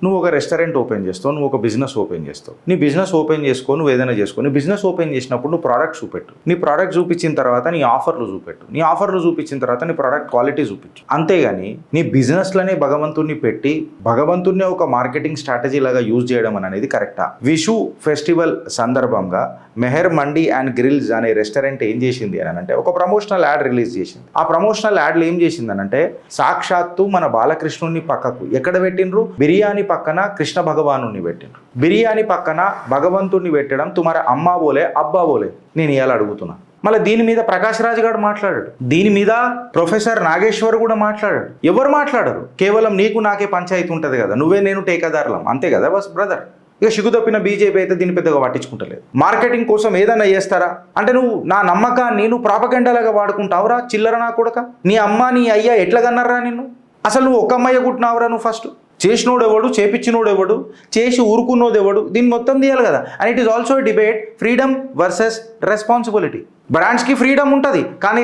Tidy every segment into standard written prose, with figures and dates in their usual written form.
నువ్వు ఒక restaurant open చేస్తావు, నువ్వు ఒక బిజినెస్ ఓపెన్ చేస్తావు. నీ బిజినెస్ ఓపెన్ చేసుకో, నువ్వు ఏదైనా చేసుకో. నీ బిజినెస్ ఓపెన్ చేసినప్పుడు నువ్వు ప్రోడక్ట్ చూపెట్టు. నీ ప్రోడక్ట్ చూపించిన తర్వాత నీ ఆఫర్లు చూపెట్టు. నీ ఆఫర్లు చూపించిన తర్వాత నీ ప్రోడక్ట్ క్వాలిటీ చూపించు. అంతేగాని నీ బిజినెస్లోనే భగవంతుడిని పెట్టి భగవంతుడిని ఒక మార్కెటింగ్ స్ట్రాటజీ లాగా యూజ్ చేయడం అనేది కరెక్టా? విషు ఫెస్టివల్ సందర్భంగా మెహర్ మండి అండ్ గ్రిల్స్ అనే రెస్టారెంట్ ఏం చేసింది అని అంటే ఒక ప్రమోషనల్ యాడ్ రిలీజ్ చేసింది. ఆ ప్రమోషనల్ యాడ్లు ఏం చేసిందనంటే సాక్షాత్తు మన బాలకృష్ణుని పక్కకు ఎక్కడ పెట్టిండ్రు? బిర్యానీ పక్కన కృష్ణ భగవానుని పెట్టిండ్రు. బిర్యానీ పక్కన భగవంతుడిని పెట్టడం తుమార అమ్మా బోలే అబ్బా బోలే. నేను ఇవాళ అడుగుతున్నా. మళ్ళీ దీని మీద ప్రకాష్ రాజ్ గారు మాట్లాడాడు, దీని మీద ప్రొఫెసర్ నాగేశ్వర్ కూడా మాట్లాడాడు. ఎవరు మాట్లాడరు? కేవలం నీకు నాకే పంచాయతీ ఉంటుంది కదా, నువ్వే నేను టేకాదారులం అంతే కదా బస్ బ్రదర్. ఇక సిగ్గుతప్పిన బీజేపీ అయితే దీన్ని పెద్దగా పట్టించుకుంటలేదు. మార్కెటింగ్ కోసం ఏదైనా చేస్తారా అంటే నువ్వు నా నమ్మకాన్ని నువ్వు ప్రాపగెండాలాగా వాడుకుంటావురా చిల్లర నా కొడక. నీ అమ్మ నీ అయ్యా ఎట్లా కన్నారా నిన్ను? అసలు నువ్వు ఒక అమ్మాయి కుట్టినావురా? నువ్వు ఫస్ట్ చేసినోడెవడు, చేపించినోడెవడు, చేసి ఊరుకున్నోడెవడు? దీన్ని మొత్తం తీయాలి కదా. And it is also debate freedom versus responsibility. బ్రాండ్స్కి ఫ్రీడమ్ ఉంటుంది, కానీ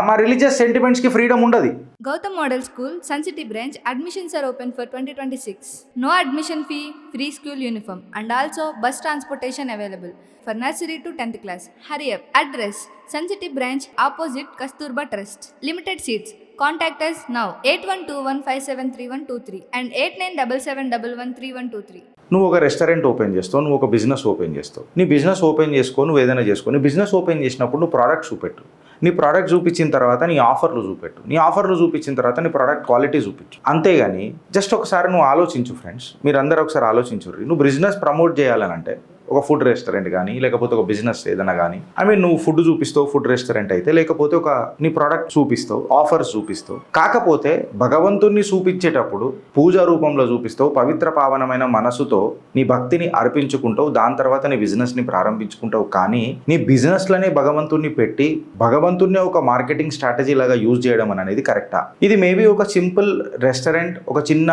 మా రిలీజియస్ సెంటిమెంట్స్కి ఫ్రీడమ్ ఉండదు. Gautam Model School, Sun City branch, admissions are open for 2026. No admission fee, free school uniform and also bus transportation available for nursery to 10th class. Hurry up. Address, Sun City branch opposite Kasturba Trust. Limited seats. Contact us now 8121573123 and 8977113123. నువ్వు ఒక restaurant open చేస్తావు, నువ్వు ఒక business open చేస్తావు. నీ business open చేసుకో, నువ్వు ఏదైనా చేసుకో. నీ బిజినెస్ ఓపెన్ చేసినప్పుడు నువ్వు ప్రోడక్ట్ చూపెట్టు. నీ ప్రోడక్ట్ చూపించిన తర్వాత నీ ఆఫర్లు చూపెట్టు. నీ ఆఫర్లు చూపించిన తర్వాత నీ ప్రోడక్ట్ క్వాలిటీ చూపించు. అంతేగాని జస్ట్ ఒకసారి నువ్వు ఆలోచించు ఫ్రెండ్స్, మీరందరూ ఒకసారి ఆలోచించుర్రి. నువ్వు బిజినెస్ ప్రమోట్ చేయాలనంటే ఒక ఫుడ్ రెస్టారెంట్ కానీ లేకపోతే ఒక బిజినెస్ ఏదైనా కానీ నువ్వు ఫుడ్ చూపిస్తావు ఫుడ్ రెస్టారెంట్ అయితే, లేకపోతే ఒక నీ ప్రోడక్ట్ చూపిస్తావు, ఆఫర్స్ చూపిస్తావు. కాకపోతే భగవంతుణ్ణి చూపించేటప్పుడు పూజా రూపంలో చూపిస్తావు, పవిత్ర పావనమైన మనసుతో నీ భక్తిని అర్పించుకుంటావు, దాని తర్వాత నీ బిజినెస్ని ప్రారంభించుకుంటావు. కానీ నీ బిజినెస్లోనే భగవంతుణ్ణి పెట్టి భగవంతుణ్ణి ఒక మార్కెటింగ్ స్ట్రాటజీ లాగా యూజ్ చేయడం అనేది కరెక్టా? ఇది మేబీ ఒక సింపుల్ రెస్టారెంట్ ఒక చిన్న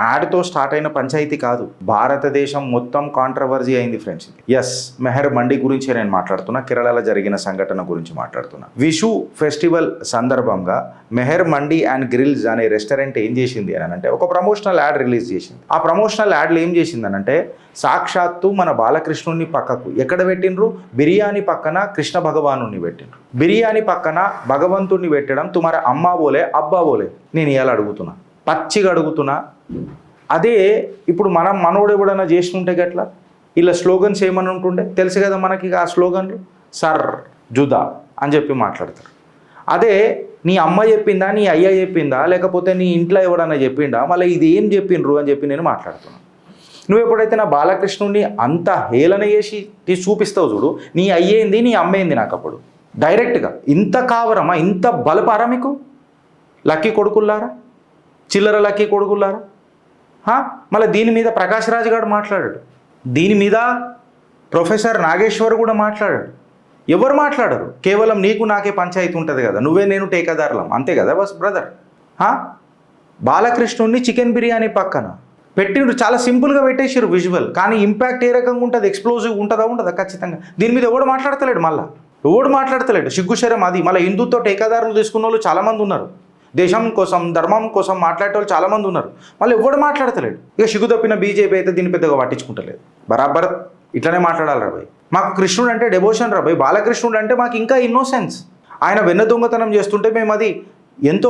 యాడ్తో స్టార్ట్ అయిన పంచాయతీ కాదు. భారతదేశం మొత్తం కాంట్రవర్సీ అయింది ఫ్రెండ్స్. ఎస్, మెహర్ మండి గురించి నేను మాట్లాడుతున్నా, కేరళలో జరిగిన సంఘటన గురించి మాట్లాడుతున్నా. విషు ఫెస్టివల్ సందర్భంగా మెహర్ మండి అండ్ గ్రిల్స్ అనే రెస్టారెంట్ ఏం చేసింది అని అంటే ఒక ప్రమోషనల్ యాడ్ రిలీజ్ చేసింది. ఆ ప్రమోషనల్ యాడ్లు ఏం చేసిందనంటే సాక్షాత్తు మన బాలకృష్ణుని పక్కకు ఎక్కడ పెట్టిండ్రు? బిర్యానీ పక్కన కృష్ణ భగవానుని పెట్టిండ్రు. బిర్యానీ పక్కన భగవంతుడిని పెట్టడం తుమార అమ్మా బోలే అబ్బా బోలే. నేను ఇవాళ అడుగుతున్నా, పచ్చిగా అడుగుతున్నా. అదే ఇప్పుడు మనోడు ఎవడన్నా చేస్తుంటే గట్లా ఇలా స్లోగన్స్ ఏమని ఉంటుండే తెలుసు కదా మనకి. ఆ స్లోగన్లు సర్ జుదా అని చెప్పి మాట్లాడతారు. అదే నీ అమ్మ చెప్పిందా, నీ అయ్య చెప్పిందా, లేకపోతే నీ ఇంట్లో ఎవడన్నా చెప్పిండా, మళ్ళీ ఇది ఏం చెప్పిండ్రు అని చెప్పి నేను మాట్లాడుతున్నాను. నువ్వు ఎప్పుడైతే నా బాలకృష్ణుని అంత హేళన చేసి చూపిస్తావు చూడు, నీ అయ్యేంది నీ అమ్మేంది నాకు అప్పుడు డైరెక్ట్గా. ఇంత కావరమా, ఇంత బలపారా మీకు? లక్కీ కొడుకుల్లారా, చిల్లర లక్కీ కొడుకుల్లారా. మళ్ళీ దీని మీద ప్రకాష్ రాజ్ గారు మాట్లాడాడు, దీని మీద ప్రొఫెసర్ నాగేశ్వర్ కూడా మాట్లాడాడు. ఎవరు మాట్లాడరు? కేవలం నీకు నాకే పంచాయతీ ఉంటుంది కదా, నువ్వే నేను టేకాదారులం అంతే కదా బస్ బ్రదర్. బాలకృష్ణుని చికెన్ బిర్యానీ పక్కన పెట్టిండ్రు, చాలా సింపుల్గా పెట్టేసారు విజువల్, కానీ ఇంపాక్ట్ ఏ రకంగా ఉంటుంది? ఎక్స్ప్లోజివ్ ఉంటుందా ఖచ్చితంగా. దీని మీద ఎవడు మాట్లాడతలేడు, మళ్ళీ ఎవడు మాట్లాడతలేడు. సిగ్గుశరం అది. మళ్ళీ హిందుత్వ టేకాదారులు తీసుకున్న వాళ్ళు చాలామంది ఉన్నారు, దేశం కోసం ధర్మం కోసం మాట్లాడే వాళ్ళు చాలామంది ఉన్నారు, మళ్ళీ ఎవడు మాట్లాడతలేడు. ఇక సిగ్గుతప్పిన బీజేపీ అయితే దీన్ని పెద్దగా పట్టించుకుంటలేదు. బరాబర్ ఇట్లనే మాట్లాడాలి రా భయ్. మాకు కృష్ణుడు అంటే డెవోషన్ రా భయ్. బాలకృష్ణుడు అంటే మాకు ఇంకా ఇన్నోసెన్స్. ఆయన వెన్న దొంగతనం చేస్తుంటే మేము అది ఎంతో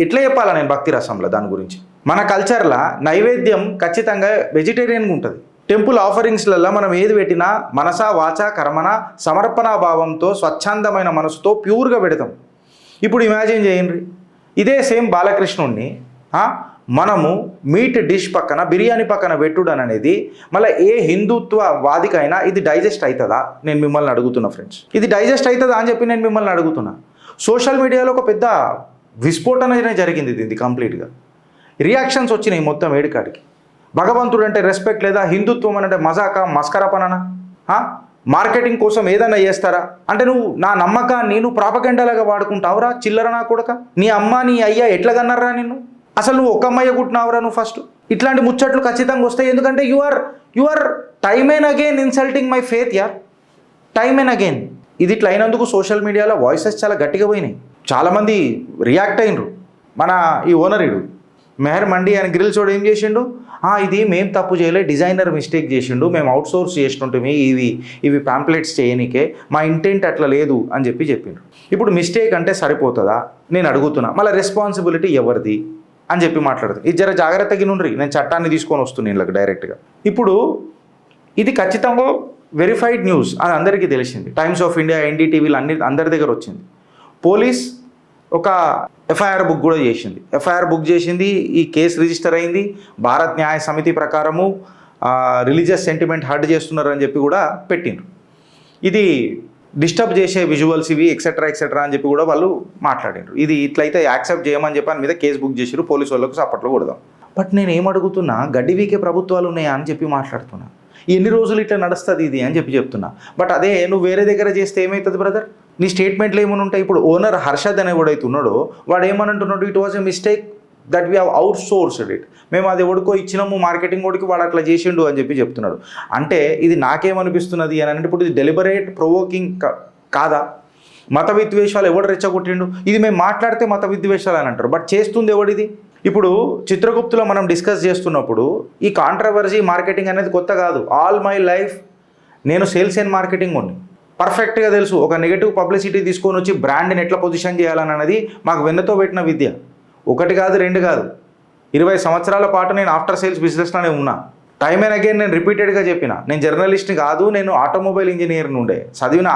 ఎట్లా చెప్పాలా నేను భక్తి రసంలో దాని గురించి. మన కల్చర్లో నైవేద్యం ఖచ్చితంగా వెజిటేరియన్గా ఉంటుంది. టెంపుల్ ఆఫరింగ్స్లలో మనం ఏది పెట్టినా మనసా వాచా కర్మన సమర్పణా భావంతో స్వచ్ఛందమైన మనసుతో ప్యూర్గా పెడతాం. ఇప్పుడు ఇమాజిన్ చేయండి, ఇదే సేమ్ బాలకృష్ణుడిని మనము మీట్ డిష్ పక్కన బిర్యానీ పక్కన పెట్టుడు అనేది మళ్ళీ ఏ హిందుత్వ వాదికైనా ఇది డైజెస్ట్ అవుతుందా? నేను మిమ్మల్ని అడుగుతున్నా ఫ్రెండ్స్, ఇది డైజెస్ట్ అవుతుందా అని చెప్పి నేను మిమ్మల్ని అడుగుతున్నా. సోషల్ మీడియాలో ఒక పెద్ద విస్ఫోటన జరిగింది, ఇది కంప్లీట్గా రియాక్షన్స్ వచ్చినాయి మొత్తం ఏడుకాడికి. భగవంతుడు అంటే రెస్పెక్ట్ లేదా, హిందుత్వం అంటే మజాకా మస్కరపననా, మార్కెటింగ్ కోసం ఏదైనా చేస్తారా అంటే నువ్వు నా నమ్మకాన్ని నువ్వు ప్రాపగెండాలాగా వాడుకుంటావురా చిల్లర నా కొడక. నీ అమ్మ నీ అయ్యా ఎట్లా కన్నారా నిన్ను? అసలు నువ్వు ఒక అమ్మాయి కుట్టినావురా నువ్వు ఫస్ట్? ఇట్లాంటి ముచ్చట్లు ఖచ్చితంగా వస్తాయి, ఎందుకంటే you are time and again insulting my faith యార్, టైమ్ అండ్ అగైన్. ఇది ఇట్లా అయినందుకు సోషల్ మీడియాలో వాయిసెస్ చాలా గట్టిగా పోయినాయి, చాలామంది రియాక్ట్ అయినరు. మన ఈ ఓనరీడు మెహర్ మండి అని గ్రిల్స్ వాడు ఏం చేసిండు, ఇది మేము తప్పు చేయలే, డిజైనర్ మిస్టేక్ చేసిండు, మేము అవుట్సోర్స్ చేస్తుంటే ఇవి ప్యాంప్లెట్స్ చేయనికే, మా ఇంటెంట్ అట్లా లేదు అని చెప్పిండ్రు. ఇప్పుడు మిస్టేక్ అంటే సరిపోతుందా నేను అడుగుతున్నా, మళ్ళీ రెస్పాన్సిబిలిటీ ఎవరిది అని చెప్పి మాట్లాడుతుంది. ఇది జర జాగ్రత్తగా నుండ్రి, నేను చట్టాన్ని తీసుకొని వస్తున్నాను వీళ్ళకి డైరెక్ట్గా. ఇప్పుడు ఇది ఖచ్చితంగా వెరిఫైడ్ న్యూస్ అని అందరికీ తెలిసింది. టైమ్స్ ఆఫ్ ఇండియా, ఎన్డీటీవీలు అందరి దగ్గర వచ్చింది. పోలీస్ ఒక ఎఫ్ఐఆర్ బుక్ కూడా చేసింది. ఎఫ్ఐఆర్ బుక్ చేసింది, ఈ కేసు రిజిస్టర్ అయింది. భారత్ న్యాయ సమితి ప్రకారము రిలీజియస్ సెంటిమెంట్ హర్ట్ చేస్తున్నారు అని చెప్పి కూడా పెట్టిండ్రు. ఇది డిస్టర్బ్ చేసే విజువల్స్ ఇవి ఎక్సెట్రా అని చెప్పి కూడా వాళ్ళు మాట్లాడినారు. ఇది ఇట్లయితే యాక్సెప్ట్ చేయమని చెప్పి అని మీద కేసు బుక్ చేసిరు. పోలీసు వాళ్ళకు సప్పట్లో కొడదాం. బట్ నేను ఏమడుగుతున్నా, గడ్డి వీకే ప్రభుత్వాలు ఉన్నాయా అని చెప్పి మాట్లాడుతున్నా. ఎన్ని రోజులు ఇట్లా నడుస్తుంది ఇది అని చెప్తున్నా. బట్ అదే నువ్వు వేరే దగ్గర చేస్తే ఏమవుతుంది బ్రదర్? నీ స్టేట్మెంట్లు ఏమైనా ఉంటాయి. ఇప్పుడు ఓనర్ హర్షద్ అనే ఎవడైతే ఉన్నాడో వాడు ఏమనంటున్నాడు, it was a mistake that we have outsourced it, మేము అది ఎవడికో ఇచ్చినాము మార్కెటింగ్ వాడికి, వాడు అట్లా చేసిండు అని చెప్పి చెప్తున్నాడు. అంటే ఇది నాకేమనిపిస్తున్నది అని అంటే, ఇప్పుడు ఇది డెలిబరేట్ ప్రొవోకింగ్ కాదా? మత విద్వేషాలు ఎవడు రెచ్చగొట్టిండు? ఇది మేము మాట్లాడితే మత విద్వేషాలు అని అంటారు, బట్ చేస్తుంది ఎవడిది? ఇప్పుడు చిత్రగుప్తులో మనం డిస్కస్ చేస్తున్నప్పుడు ఈ కాంట్రవర్సీ మార్కెటింగ్ అనేది కొత్త కాదు. ఆల్ మై లైఫ్ నేను సేల్స్ అండ్ మార్కెటింగ్ ఉంది, పర్ఫెక్ట్గా తెలుసు. ఒక నెగటివ్ పబ్లిసిటీ తీసుకొని వచ్చి బ్రాండ్ని ఎట్లా పొజిషన్ చేయాలని అనేది మాకు వెన్నతో పెట్టిన విద్య. ఒకటి కాదు, రెండు కాదు, 20 సంవత్సరాల పాటు నేను ఆఫ్టర్ సేల్స్ బిజినెస్లోనే ఉన్నా. టైమ్ అండ్ అగైన్ నేను రిపీటెడ్గా చెప్పిన, నేను జర్నలిస్ట్ని కాదు, నేను ఆటోమొబైల్ ఇంజనీర్ ఉండే, చదివిన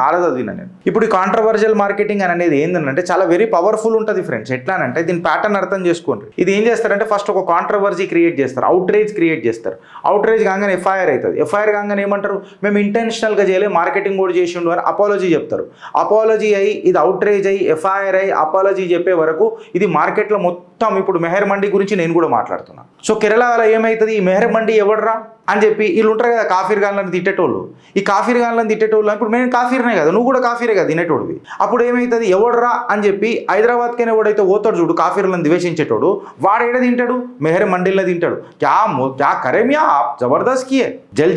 నేను. ఇప్పుడు ఈ కాంట్రవర్షియల్ మార్కెటింగ్ అని అనేది ఏంటంటే చాలా వెరీ పవర్ఫుల్ ఉంటుంది ఫ్రెండ్స్. ఎట్లా అంటే దీని ప్యాటర్న్ అర్థం చేసుకోండి. ఇది ఏం చేస్తారంటే ఫస్ట్ ఒక కాంట్రవర్సీ క్రియేట్ చేస్తారు, అవుట్రేజ్ క్రియేట్ చేస్తారు. అవుట్రేజ్ కాగానే ఎఫ్ఐఆర్ అవుతుంది. ఎఫ్ఐఆర్ కాగానే ఏమంటారు, మేము ఇంటెన్షనల్గా చేయలే, మార్కెటింగ్ కూడా చేసిండు అని అపాలజీ చెప్తారు. అపాలజీ అయ్యి ఇది అవుట్రేజ్ అయ్యి ఎఫ్ఐఆర్ అయ్యి అపాలజీ చెప్పే వరకు ఇది మార్కెట్లో మొత్తం. ఇప్పుడు మెహర్ మండి గురించి నేను కూడా మాట్లాడుతున్నా. సో కేరళలో ఏమవుతుంది, ఈ మెహర్ మండి ఎవడరా అని చెప్పి వీళ్ళు ఉంటారు కదా కాఫీర్ గాన్లను తిట్టేటోళ్ళు. ఈ కాఫీర్ గాన్లను తిట్టేటోళ్ళు, ఇప్పుడు నేను కాఫీర్నే కదా, నువ్వు కూడా కాఫీరే కదా తినేటోడివి. అప్పుడు ఏమవుతుంది, ఎవడరా అని చెప్పి హైదరాబాద్కైనా ఎవడైతే పోతాడు చూడు కాఫీర్లను ద్వేషించేటోడు, వాడు ఏడ తింటాడు, మెహర్ మండిల్లో తింటాడు. క్యా కరేమియా జబర్దస్త్ కియే,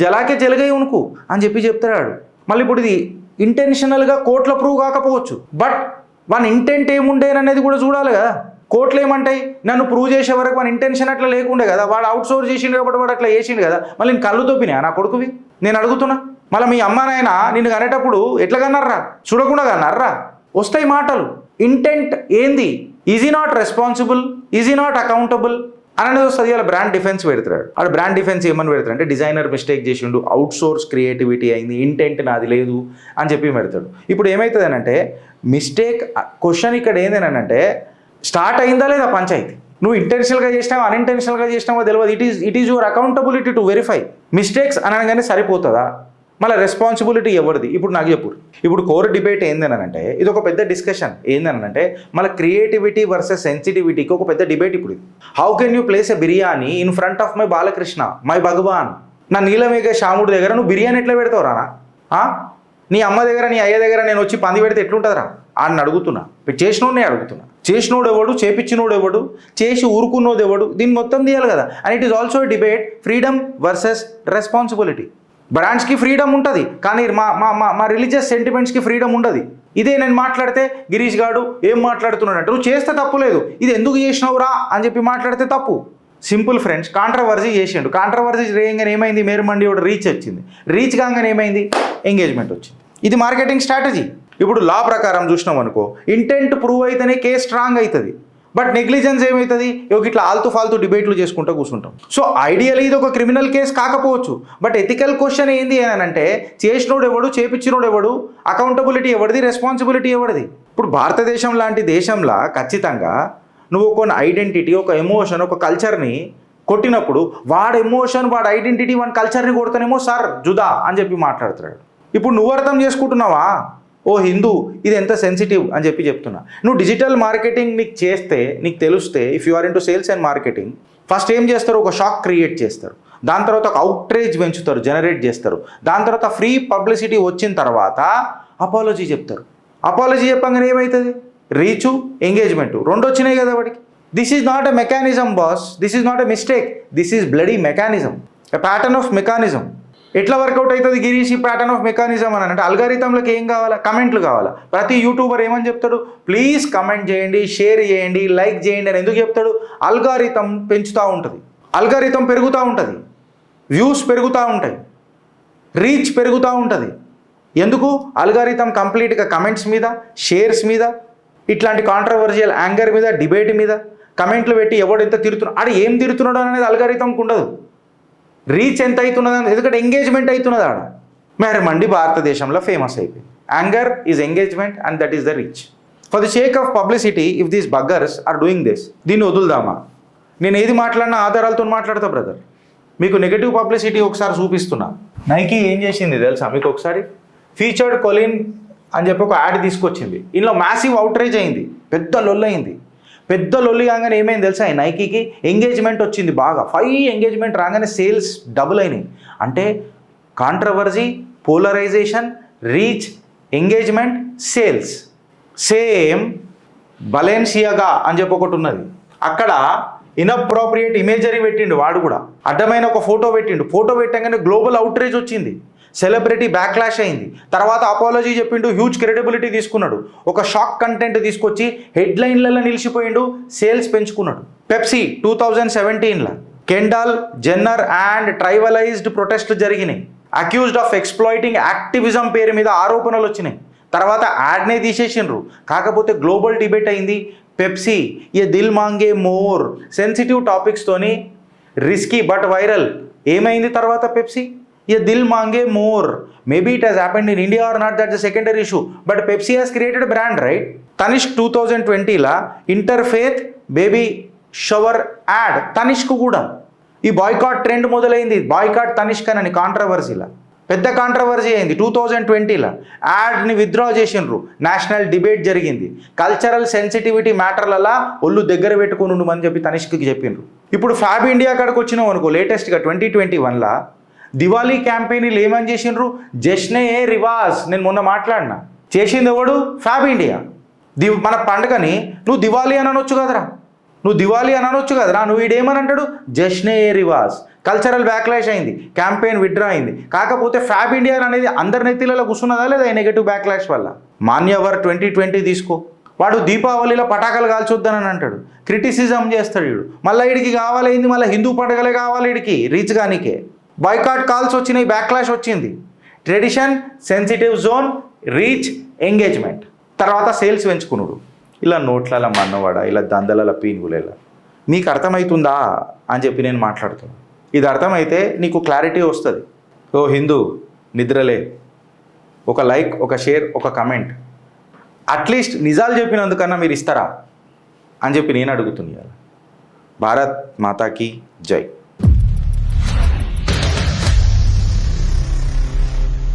జలాకే జలగై ఉనుకు అని చెప్పి చెప్తాడు. మళ్ళీ ఇప్పుడు ఇది ఇంటెన్షనల్గా కోర్టులో ప్రూవ్ కాకపోవచ్చు, బట్ వన్ ఇంటెంట్ ఏముండేననేది కూడా చూడాలి కదా. కోర్టులు ఏమంటాయి, నన్ను ప్రూవ్ చేసే వరకు మన ఇంటెన్షన్ అట్లా లేకుండే కదా, వాడు అవుట్ సోర్స్ చేసిండు కాబట్టి వాడు అట్లా చేసిండు కదా. మళ్ళీ నేను కళ్ళు తోపినా నా కొడుకువి, నేను అడుగుతున్నా. మళ్ళీ మీ అమ్మ నాయన నిన్ను కనేటప్పుడు ఎట్లా కన్నారా, చూడకుండా కన్నారా? వస్తాయి మాటలు. ఇంటెంట్ ఏంది, easy not responsible, easy not accountable అనేది వస్తుంది. ఇలా బ్రాండ్ డిఫెన్స్ పెడతాడు. ఆడు బ్రాండ్ డిఫెన్స్ ఏమని పెడతాడు అంటే, డిజైనర్ మిస్టేక్ చేసిండు, అవుట్ సోర్స్ క్రియేటివిటీ అయింది, ఇంటెంట్ నాది లేదు అని చెప్పి పెడతాడు. ఇప్పుడు ఏమవుతుంది అంటే మిస్టేక్ క్వశ్చన్ ఇక్కడ ఏంటంటే, స్టార్ట్ అయిందా లేదా పంచాయతీ? నువ్వు ఇంటెన్షనల్గా చేసినావా అన్ఇంటెన్షనల్గా చేసినావో తెలియదు. It is your accountability to verify. Mistakes అనగానే సరిపోతుందా? మళ్ళీ రెస్పాన్సిబిలిటీ ఎవరిది? ఇప్పుడు నాకు చెప్పు. ఇప్పుడు కోర్ డిబేట్ ఏందనంటే, ఇది ఒక పెద్ద డిస్కషన్. ఏందనంటే మళ్ళీ క్రియేటివిటీ వర్సెస్ సెన్సిటివిటీకి ఒక పెద్ద డిబేట్. ఇప్పుడు ఇది how can you place a biryani in front of my Balakrishna, my Bhagwan, నా నీలమేఘ శ్యాముడి దగ్గర నువ్వు బిర్యానీ ఎట్లా పెడతావు రానా? నీ అమ్మ దగ్గర నీ అయ్య దగ్గర నేను వచ్చి పంది పెడితే ఎట్లుంటుందిరా అని అడుగుతున్నా. చేసినోడే అడుగుతున్నా. చేసినోడు ఎవడు, చేపించినోడు ఎవడు, చేసి ఊరుకున్నోడు ఎవడు, దీన్ని మొత్తం తీయాలి కదా. And it is also debate freedom versus responsibility. బ్రాండ్స్కి ఫ్రీడమ్ ఉంటుంది, కానీ మా రిలీజియస్ సెంటిమెంట్స్కి ఫ్రీడమ్ ఉండదు. ఇదే నేను మాట్లాడితే గిరీష్ గాడు ఏం మాట్లాడుతున్నాడు అంటే, నువ్వు చేస్తే తప్పు లేదు, ఇది ఎందుకు చేసినావురా అని చెప్పి మాట్లాడితే తప్పు. సింపుల్ ఫ్రెండ్స్, కాంట్రవర్సీ చేసిండు. కాంట్రవర్సీ చేయగానే ఏమైంది, మేరు మండి ఒకటి రీచ్ వచ్చింది. రీచ్ కాగానే ఏమైంది, ఎంగేజ్మెంట్ వచ్చింది. ఇది మార్కెటింగ్ స్ట్రాటజీ. ఇప్పుడు లా ప్రకారం చూసినాం అనుకో, ఇంటెంట్ ప్రూవ్ అయితేనే కేసు స్ట్రాంగ్ అవుతుంది. బట్ నెగ్లిజెన్స్ ఏమవుతుంది, ఇట్లా ఆల్తూ ఫాల్తూ డిబేట్లు చేసుకుంటూ కూర్చుంటాం. సో ఐడియల్ ఇది ఒక క్రిమినల్ కేసు కాకపోవచ్చు, బట్ ఎథికల్ క్వశ్చన్ ఏంది అని అంటే, చేసినోడు ఎవడు, చేపించినోడు ఎవడు, అకౌంటబిలిటీ ఎవరిది, రెస్పాన్సిబిలిటీ ఎవరిది? ఇప్పుడు భారతదేశం లాంటి దేశంలో ఖచ్చితంగా నువ్వు ఒక ఐడెంటిటీ, ఒక ఎమోషన్, ఒక కల్చర్ని కొట్టినప్పుడు వాడు ఎమోషన్, వాడు ఐడెంటిటీ, వాడి కల్చర్ని కొడతానేమో సార్ జుదా అని చెప్పి మాట్లాడుతున్నాడు. ఇప్పుడు నువ్వు అర్థం చేసుకుంటున్నావా, ఓ హిందూ ఇది ఎంత సెన్సిటివ్ అని చెప్పి చెప్తున్నా. నువ్వు డిజిటల్ మార్కెటింగ్ నీకు చేస్తే, నీకు తెలిస్తే, if you are into sales and marketing, first ఏం చేస్తారు, ఒక షాక్ క్రియేట్ చేస్తారు. దాని తర్వాత ఒక అవుట్రేజ్ పెంచుతారు, జనరేట్ చేస్తారు. దాని తర్వాత ఫ్రీ పబ్లిసిటీ వచ్చిన తర్వాత అపాలజీ చెప్తారు. అపాలజీ చెప్పగానే ఏమవుతుంది, రీచు, ఎంగేజ్మెంటు రెండు వచ్చినాయి కదా వాడికి. This is not a mechanism boss, this is not a mistake, this is bloody mechanism, a pattern of mechanism. ఎట్లా వర్కౌట్ అవుతుంది గిరీష్ ఈ ప్యాటర్న్ ఆఫ్ మెకానిజం అని అంటే, అల్గారిథంలోకి ఏం కావాలా, కమెంట్లు కావాలా. ప్రతి యూట్యూబర్ ఏమని చెప్తాడు, ప్లీజ్ కమెంట్ చేయండి, షేర్ చేయండి, లైక్ చేయండి అని ఎందుకు చెప్తాడు, అల్గారిథం పెంచుతూ ఉంటుంది. అల్గారిథం పెరుగుతూ ఉంటుంది, వ్యూస్ పెరుగుతూ ఉంటాయి, రీచ్ పెరుగుతూ ఉంటుంది. ఎందుకు? అల్గారిథం కంప్లీట్గా కమెంట్స్ మీద, షేర్స్ మీద, ఇట్లాంటి కాంట్రవర్షియల్ యాంగర్ మీద, డిబేట్ మీద కమెంట్లు పెట్టి ఎవడు ఎంత తిరుగుతున్నాడు, ఆడ ఏం తిరుగుతున్నాడు అనేది అల్గారిథంకి ఉండదు. రీచ్ ఎంత అవుతున్నది అనేది, ఎందుకంటే ఎంగేజ్మెంట్ అవుతున్నది ఆడ. మెహర్మండి భారతదేశంలో ఫేమస్ అయిపోయింది. Anger is engagement and that is the reach. For the sake of publicity if these buggers are doing this, దీన్ని వదులుదామా? నేను ఏది మాట్లాడినా ఆధారాలతో మాట్లాడతా బ్రదర్. మీకు నెగటివ్ పబ్లిసిటీ ఒకసారి చూపిస్తున్నా. నైకీ ఏం చేసింది తెలుసా మీకు? ఒకసారి ఫీచర్డ్ కొలిన్ అని చెప్పి ఒక యాడ్ తీసుకొచ్చింది. ఇందులో మ్యాసివ్ అవుట్రేజ్ అయింది, పెద్ద లొల్లి అయింది. పెద్ద లొల్లి కాగానే ఏమైంది తెలుసా? ఈ నైకీకి ఎంగేజ్మెంట్ వచ్చింది బాగా. 5 ఎంగేజ్మెంట్ రాగానే సేల్స్ డబుల్ అయినాయి. అంటే controversy, polarisation, reach, engagement, sales. Same Balenciaga అని చెప్పి ఒకటి ఉన్నది. అక్కడ ఇన్అప్రోప్రియేట్ ఇమేజరీ పెట్టిండు వాడు కూడా. అడ్డమైన ఒక ఫోటో పెట్టిండు. ఫోటో పెట్టగానే గ్లోబల్ అవుట్రేజ్ వచ్చింది, సెలబ్రిటీ బ్యాక్లాష్ అయింది. తర్వాత అపాలజీ చెప్పిండు, హ్యూజ్ క్రెడిబిలిటీ తీసుకున్నాడు. ఒక షాక్ కంటెంట్ తీసుకొచ్చి హెడ్లైన్లలో నిలిచిపోయిండు, సేల్స్ పెంచుకున్నాడు. పెప్సీ 2017లో కెండాల్ జెన్నర్ అండ్ ట్రైబలైజ్డ్ ప్రొటెస్ట్లు జరిగినాయి. అక్యూజ్డ్ ఆఫ్ ఎక్స్ప్లాయిటింగ్ యాక్టివిజం పేరు మీద ఆరోపణలు వచ్చినాయి. తర్వాత యాడ్నే తీసేసిండ్రు. కాకపోతే గ్లోబల్ డిబేట్ అయింది. పెప్సీ ఏ దిల్ మాంగే మోర్ సెన్సిటివ్ టాపిక్స్తోని రిస్కీ బట్ వైరల్ ఏమైంది? తర్వాత పెప్సీ ఏ దిల్ మాంగే more. Maybe it has happened in India or not, that's the secondary issue. But Pepsi has created brand, right? Tanishq 2020లో interfaith baby shower ad Tanishq కూడా. ఈ బాయ్కాట్ ట్రెండ్ మొదలైంది. బాయ్కాట్ తనిష్క్ అని కాంట్రవర్సీలా పెద్ద కాంట్రవర్సీ అయింది. 2020లో యాడ్ని విత్డ్రా చేసిండ్రు. నేషనల్ డిబేట్ జరిగింది. కల్చరల్ సెన్సిటివిటీ మ్యాటర్లలో ఒళ్ళు దగ్గర పెట్టుకుని ఉండమని చెప్పి తనిష్క్కి చెప్పిండ్రు. ఇప్పుడు ఫ్యాబ్ ఇండియా కాడికి వచ్చినాం అనుకో, లేటెస్ట్గా 2021లో దివాళీ క్యాంపెయిన్లు ఏమని చేసిండ్రు? జశ్నే ఏ రివాజ్. నేను మొన్న మాట్లాడినా, చేసింది ఎవడు? Fab India. మన పండుగని నువ్వు దివాళీ అని అనొచ్చు కదరా, నువ్వు వీడేమని అంటాడు? జశ్నే ఏ రివాజ్. కల్చరల్ బ్యాక్లాష్ అయింది, క్యాంపెయిన్ విత్డ్రా అయింది. కాకపోతే ఫ్యాబ్ ఇండియా అనేది అందరి నెత్తిలలో కూర్చున్నదా లేదా ఈ నెగటివ్ బ్యాక్లాష్ వల్ల? మాన్యవర్ 2020 తీసుకో, వాడు దీపావళిలో పటాకాలు కాల్చొద్దని అంటాడు, క్రిటిసిజం చేస్తాడు వీడు. మళ్ళీ వీడికి కావాలైంది, మళ్ళీ హిందూ పండుగలే కావాలి వీడికి రీచ్ కానికే. బాయ్కాట్ కాల్స్ వచ్చినాయి, బ్యాక్లాష్ వచ్చింది. Tradition, sensitive zone, reach, engagement. తర్వాత సేల్స్ పెంచుకున్నాడు. ఇలా నోట్లలో మన్నవాడ, ఇలా దందల పీనుగులేలా. మీకు అర్థమవుతుందా అని చెప్పి నేను మాట్లాడుతున్నాను. ఇది అర్థమైతే నీకు క్లారిటీ వస్తుంది. ఓ హిందూ నిద్రలే, ఒక లైక్, ఒక షేర్, ఒక కమెంట్, అట్లీస్ట్ నిజాలు చెప్పినందుకన్నా మీరు ఇస్తారా అని చెప్పి నేను అడుగుతున్నాను. భారత్ మాతాకి జై.